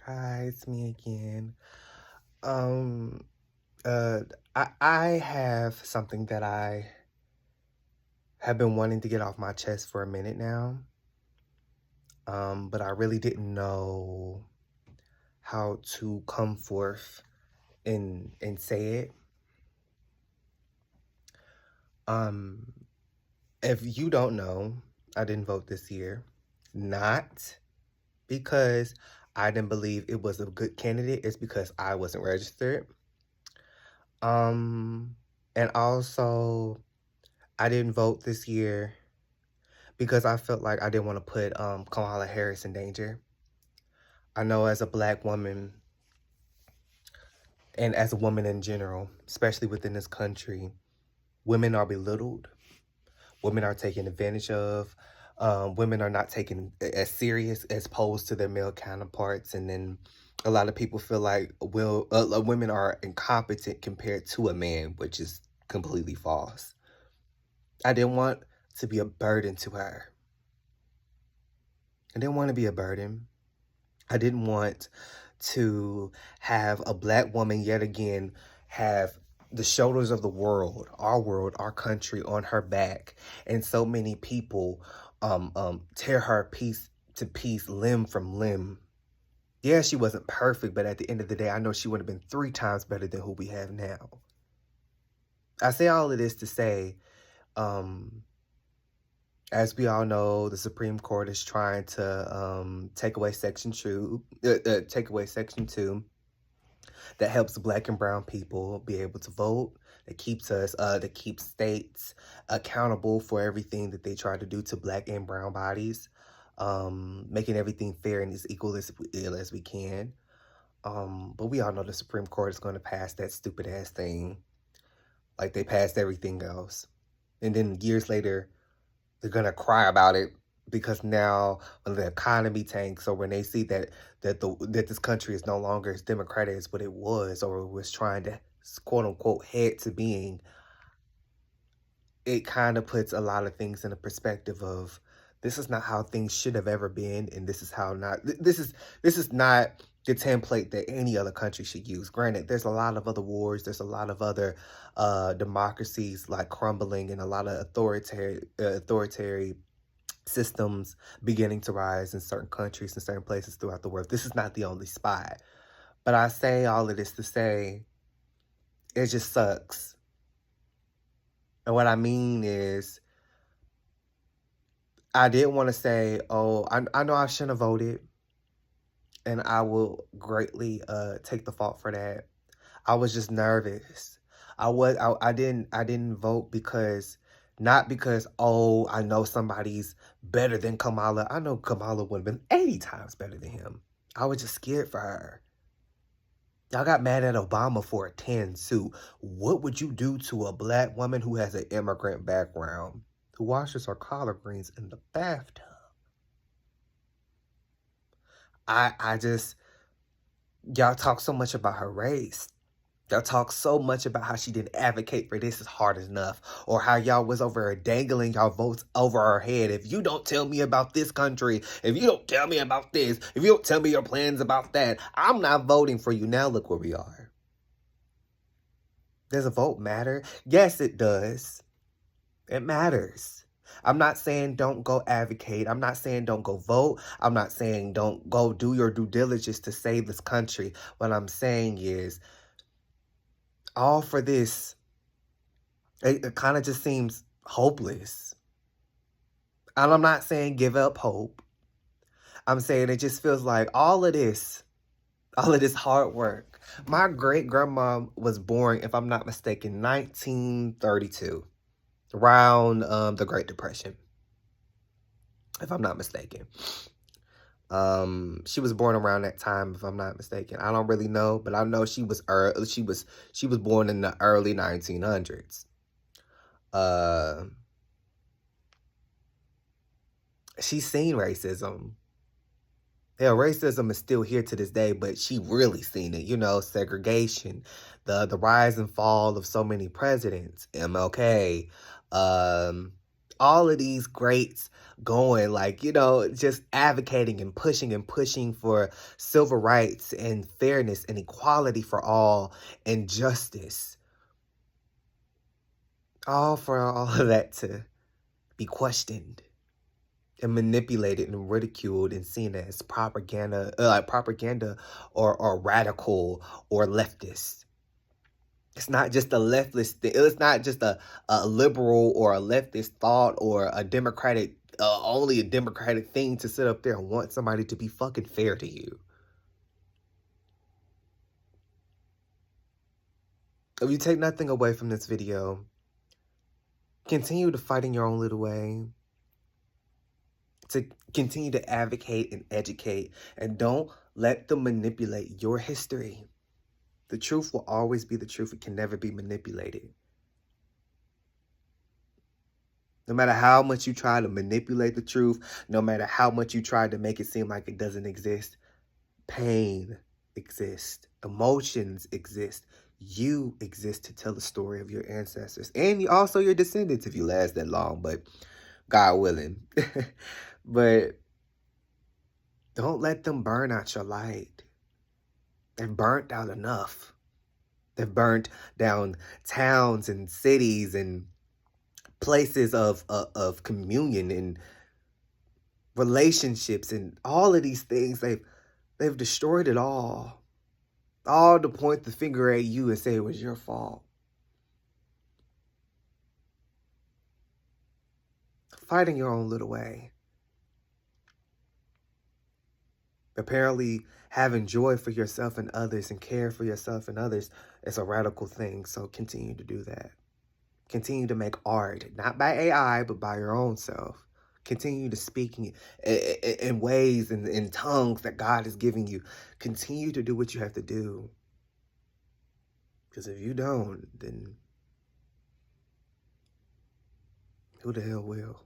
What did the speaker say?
Hi, it's me again. Um, uh, I have something that I have been wanting to get off my chest for a minute now. But I really didn't know how to come forth and say it. Um, if you don't know, I didn't vote this year, not because I didn't believe it was a good candidate. It's because I wasn't registered. Um, and also I didn't vote this year because I felt like I didn't want to put Kamala Harris in danger. I know as a black woman and as a woman in general, especially within this country, women are belittled, women are taken advantage of, women are not taken as serious as opposed to their male counterparts, and then a lot of people feel like women are incompetent compared to a man, which is completely false. I didn't want to be a burden to her. I didn't want to be a burden. I didn't want to have a black woman yet again have the shoulders of the world, our country on her back, and so many people tear her piece to piece, limb from limb. Yeah, she wasn't perfect, but at the end of the day, I know she would have been 3 times better than who we have now. I say all of this to say, um, as we all know, the Supreme Court is trying to take away take away Section 2 that helps black and brown people be able to vote, that keeps states accountable for everything that they try to do to black and brown bodies, making everything fair and as equal as we can. But we all know the Supreme Court is going to pass that stupid ass thing like they passed everything else. And then years later, they're gonna cry about it because now when the economy tanks or when they see that this country is no longer as democratic as what it was or was trying to quote unquote head to being, it kind of puts a lot of things in a perspective of this is not how things should have ever been, and this is how not this is not the template that any other country should use. Granted, there's a lot of other wars, there's a lot of other democracies like crumbling, and a lot of authoritarian systems beginning to rise in certain countries and certain places throughout the world. This is not the only spot. But I say all of this to say it just sucks. And what I mean is, I did want to say, oh, I know I shouldn't have voted, and I will greatly take the fault for that. I was just nervous. I didn't vote because not because, oh, I know somebody's better than Kamala. I know Kamala would have been 80 times better than him. I was just scared for her. Y'all got mad at Obama for a tan suit. What would you do to a black woman who has an immigrant background, who washes her collard greens in the bathtub? I just, y'all talk so much about her race. Y'all talk so much about how she didn't advocate for this is hard enough, or how y'all was over her dangling y'all votes over her head. If you don't tell me about this country, if you don't tell me about this, if you don't tell me your plans about that, I'm not voting for you. Now look where we are. Does a vote matter? Yes, it does. It matters. I'm not saying don't go advocate. I'm not saying don't go vote. I'm not saying don't go do your due diligence to save this country. What I'm saying is, all for this, it kind of just seems hopeless. And I'm not saying give up hope. I'm saying it just feels like all of this hard work. My great grandma was born, if I'm not mistaken, 1932, around the Great Depression, if I'm not mistaken. She was born around that time, if I'm not mistaken. I don't really know, but I know she was born in the early 1900s. Uh, she's seen racism. Hell, racism is still here to this day, but she really seen it. You know, segregation, the rise and fall of so many presidents, MLK, um, all of these greats going, like, you know, just advocating and pushing for civil rights and fairness and equality for all and justice. All for all of that to be questioned and manipulated and ridiculed and seen as propaganda, or radical or leftist. It's not just a leftist thing. It's not just a liberal or a leftist thought or a democratic, only a democratic thing to sit up there and want somebody to be fucking fair to you. If you take nothing away from this video, continue to fight in your own little way. To continue to advocate and educate, and don't let them manipulate your history. The truth will always be the truth. It can never be manipulated. No matter how much you try to manipulate the truth, no matter how much you try to make it seem like it doesn't exist, pain exists. Emotions exist. You exist to tell the story of your ancestors and also your descendants if you last that long, but God willing. But don't let them burn out your light. They've burnt out enough. They've burnt down towns and cities and places of communion and relationships and all of these things. They've destroyed it all to point the finger at you and say it was your fault. Fight in your own little way. Apparently, having joy for yourself and others and care for yourself and others is a radical thing. So continue to do that. Continue to make art, not by AI, but by your own self. Continue to speak in ways and in tongues that God is giving you. Continue to do what you have to do. Because if you don't, then who the hell will?